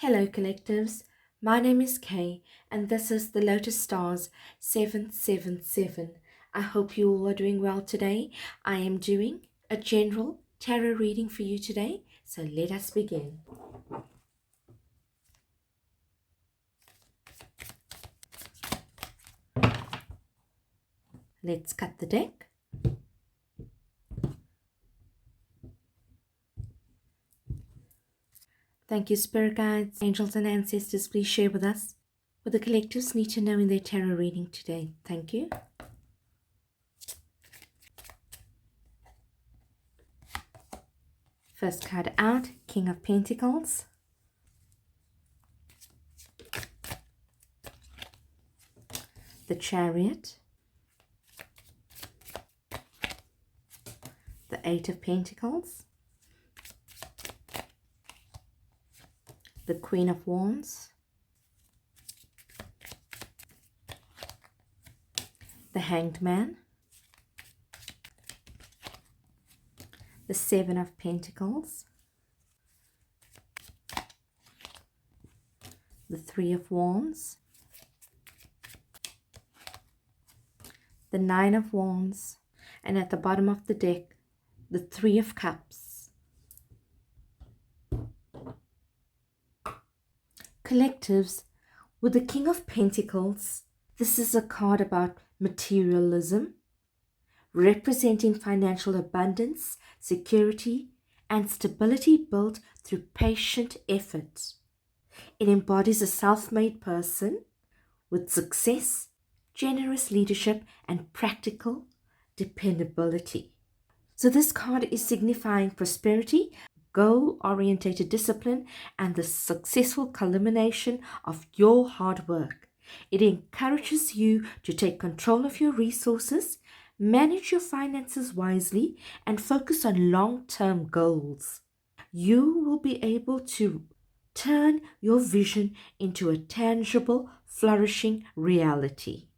Hello, collectives. My name is Kay, and this is the Lotus Stars 777. I hope you all are doing well today. I am doing a general tarot reading for you today, so let us begin. Let's cut the deck. Thank you, spirit guides, angels, and ancestors. Please share with us what the collectives need to know in their tarot reading today. Thank you. First card out, King of Pentacles. The Chariot. The Eight of Pentacles. The Queen of Wands. The Hanged Man. The Seven of Pentacles. The Three of Wands. The Nine of Wands. And at the bottom of the deck, the Three of Cups. Collectives, with the King of Pentacles, this is a card about materialism, representing financial abundance, security, and stability built through patient effort. It embodies a self-made person with success, generous leadership, and practical dependability. So this card is signifying prosperity, goal-oriented discipline, and the successful culmination of your hard work. It encourages you to take control of your resources, manage your finances wisely, and focus on long-term goals. You will be able to turn your vision into a tangible, flourishing reality.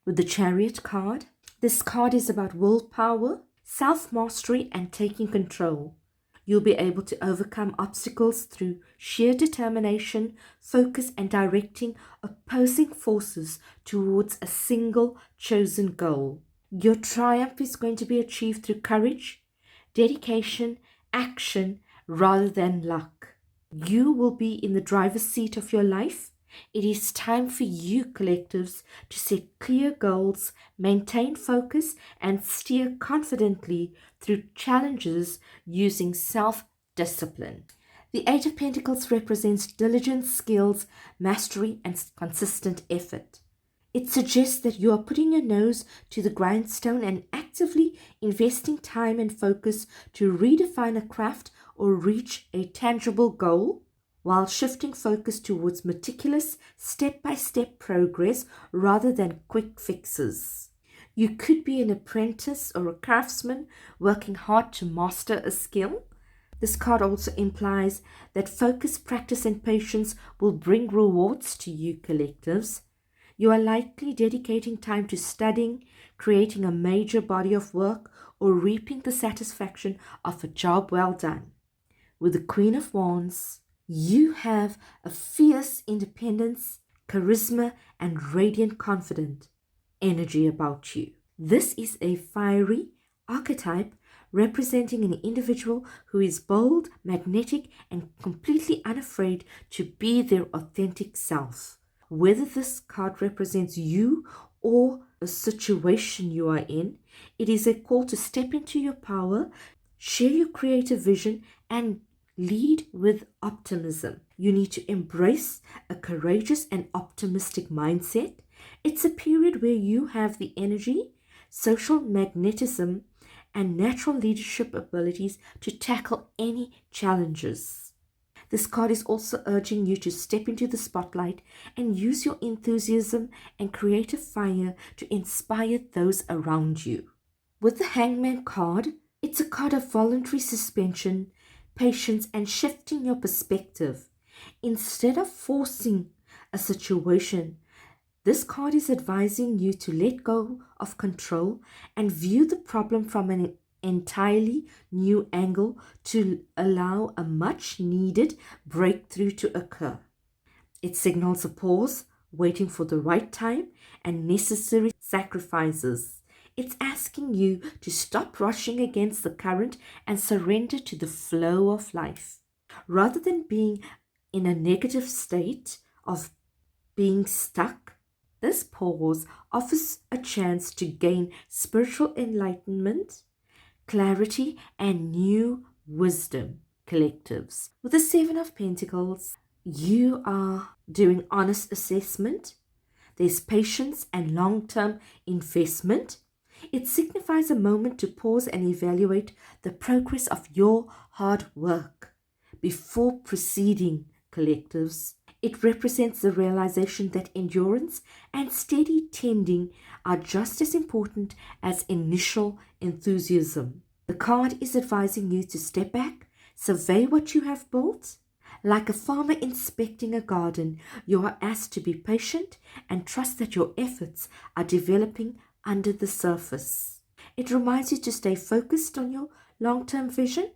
With the Chariot card, this card is about willpower, self-mastery, and taking control. You'll be able to overcome obstacles through sheer determination, focus, and directing opposing forces towards a single chosen goal. Your triumph is going to be achieved through courage, dedication, action, rather than luck. You will be in the driver's seat of your life. It is time for you, collectives, to set clear goals, maintain focus, and steer confidently through challenges using self-discipline. The Eight of Pentacles represents diligence, skills, mastery, and consistent effort. It suggests that you are putting your nose to the grindstone and actively investing time and focus to redefine a craft or reach a tangible goal, while shifting focus towards meticulous, step-by-step progress rather than quick fixes. You could be an apprentice or a craftsman working hard to master a skill. This card also implies that focus, practice, and patience will bring rewards to you, collectives. You are likely dedicating time to studying, creating a major body of work, or reaping the satisfaction of a job well done. With the Queen of Wands, you have a fierce independence, charisma, and radiant confident energy about you. This is a fiery archetype representing an individual who is bold, magnetic, and completely unafraid to be their authentic self. Whether this card represents you or a situation you are in, it is a call to step into your power, share your creative vision, and lead with optimism. You need to embrace a courageous and optimistic mindset. It's a period where you have the energy, social magnetism, and natural leadership abilities to tackle any challenges. This card is also urging you to step into the spotlight and use your enthusiasm and creative fire to inspire those around you. With the Hangman card, it's a card of voluntary suspension, patience, and shifting your perspective. Instead of forcing a situation, this card is advising you to let go of control and view the problem from an entirely new angle to allow a much needed breakthrough to occur. It signals a pause, waiting for the right time and necessary sacrifices. It's asking you to stop rushing against the current and surrender to the flow of life. Rather than being in a negative state of being stuck, this pause offers a chance to gain spiritual enlightenment, clarity, and new wisdom. Collectives. With the Seven of Pentacles, you are doing honest assessment. There's patience and long term investment. It signifies a moment to pause and evaluate the progress of your hard work before proceeding. Collectives. It represents the realization that endurance and steady tending are just as important as initial enthusiasm. The card is advising you to step back, survey what you have built. Like a farmer inspecting a garden, you are asked to be patient and trust that your efforts are developing under the surface. It reminds you to stay focused on your long-term vision,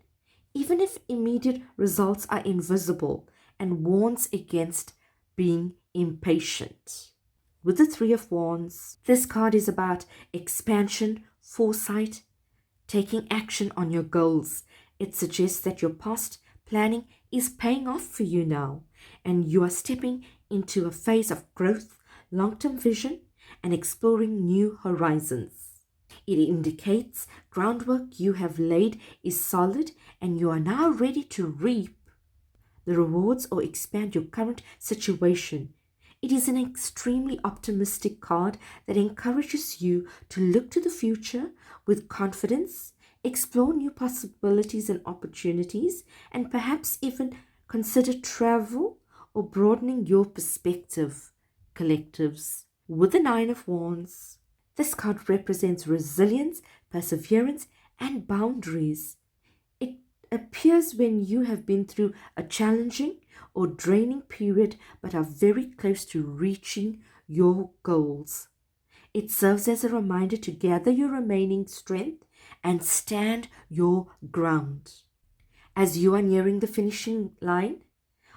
even if immediate results are invisible, and warns against being impatient. With the Three of Wands, this card is about expansion, foresight, taking action on your goals. It suggests that your past planning is paying off for you now, and you are stepping into a phase of growth, long-term vision, and exploring new horizons. It indicates groundwork you have laid is solid, and you are now ready to reap the rewards or expand your current situation. It is an extremely optimistic card that encourages you to look to the future with confidence, explore new possibilities and opportunities, and perhaps even consider travel or broadening your perspective. Collectives. With the Nine of Wands, this card represents resilience, perseverance, and boundaries. It appears when you have been through a challenging or draining period but are very close to reaching your goals. It serves as a reminder to gather your remaining strength and stand your ground. As you are nearing the finishing line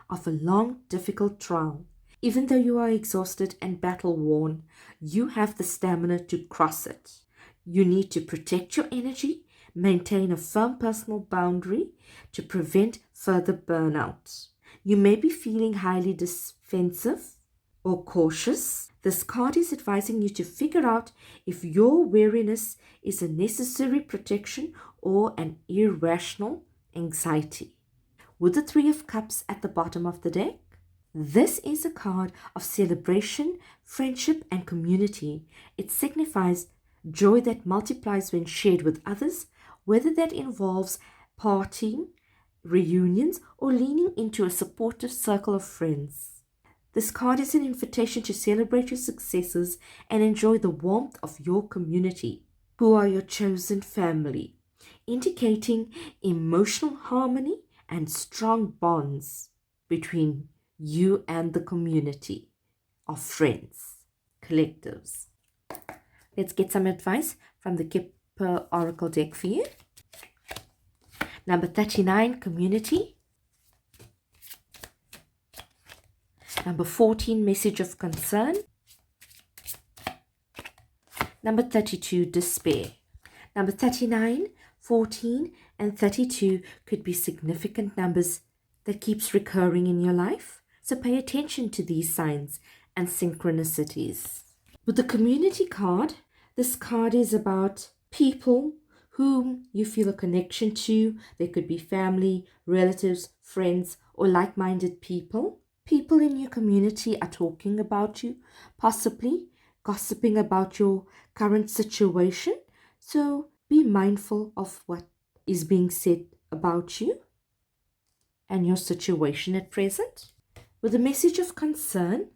of a long, difficult trial, even though you are exhausted and battle worn, you have the stamina to cross it. You need to protect your energy, maintain a firm personal boundary to prevent further burnout. You may be feeling highly defensive or cautious. This card is advising you to figure out if your weariness is a necessary protection or an irrational anxiety. With the Three of Cups at the bottom of the deck, this is a card of celebration, friendship, and community. It signifies joy that multiplies when shared with others, whether that involves partying, reunions, or leaning into a supportive circle of friends. This card is an invitation to celebrate your successes and enjoy the warmth of your community, who are your chosen family, indicating emotional harmony and strong bonds between you and the community of friends, collectives. Let's get some advice from the Kipper Oracle deck for you. Number 39, community. Number 14, message of concern. Number 32, despair. Number 39, 14, and 32 could be significant numbers that keeps recurring in your life. So pay attention to these signs and synchronicities. With the community card, this card is about people whom you feel a connection to. They could be family, relatives, friends, or like-minded people. People in your community are talking about you, possibly gossiping about your current situation. So be mindful of what is being said about you and your situation at present. With a message of concern,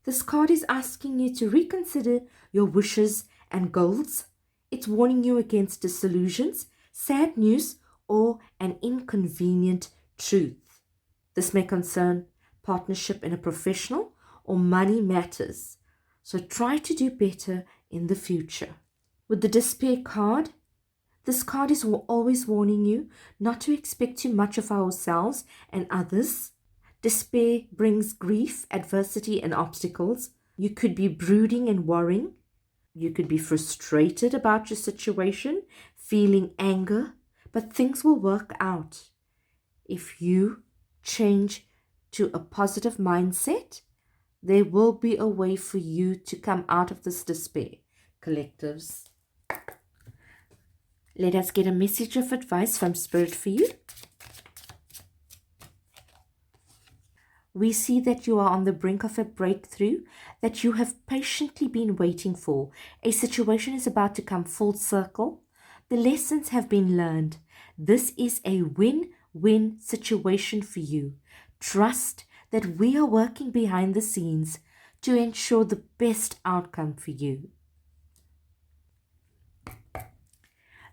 this card is asking you to reconsider your wishes and goals. It's warning you against disillusions, sad news, or an inconvenient truth. This may concern partnership in a professional or money matters. So try to do better in the future. With the despair card, This card is always warning you not to expect too much of ourselves and others. Despair brings grief, adversity, and obstacles. You could be brooding and worrying. You could be frustrated about your situation, feeling anger, but things will work out. If you change to a positive mindset, there will be a way for you to come out of this despair, collectives. Let us get a message of advice from Spirit for you. We see that you are on the brink of a breakthrough that you have patiently been waiting for. A situation is about to come full circle. The lessons have been learned. This is a win-win situation for you. Trust that we are working behind the scenes to ensure the best outcome for you.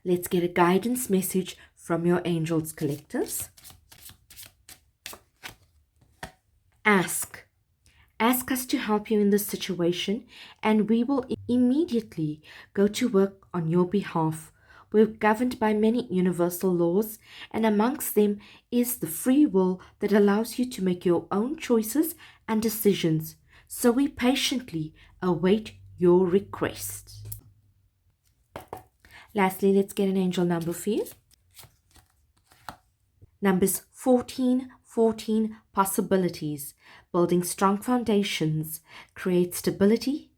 Let's get a guidance message from your angels, collectives. Ask us to help you in this situation, and we will immediately go to work on your behalf. We're governed by many universal laws, and amongst them is the free will that allows you to make your own choices and decisions. So we patiently await your request. Lastly, let's get an angel number for you. Numbers 14, possibilities. Building strong foundations, creates stability,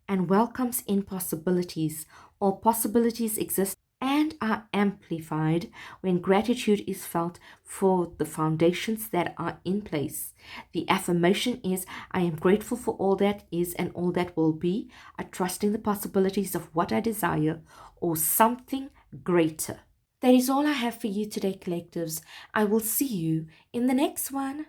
and welcomes in possibilities. All possibilities exist and are amplified when gratitude is felt for the foundations that are in place. The affirmation is, I am grateful for all that is and all that will be. I trust in the possibilities of what I desire or something greater. That is all I have for you today, collectives. I will see you in the next one.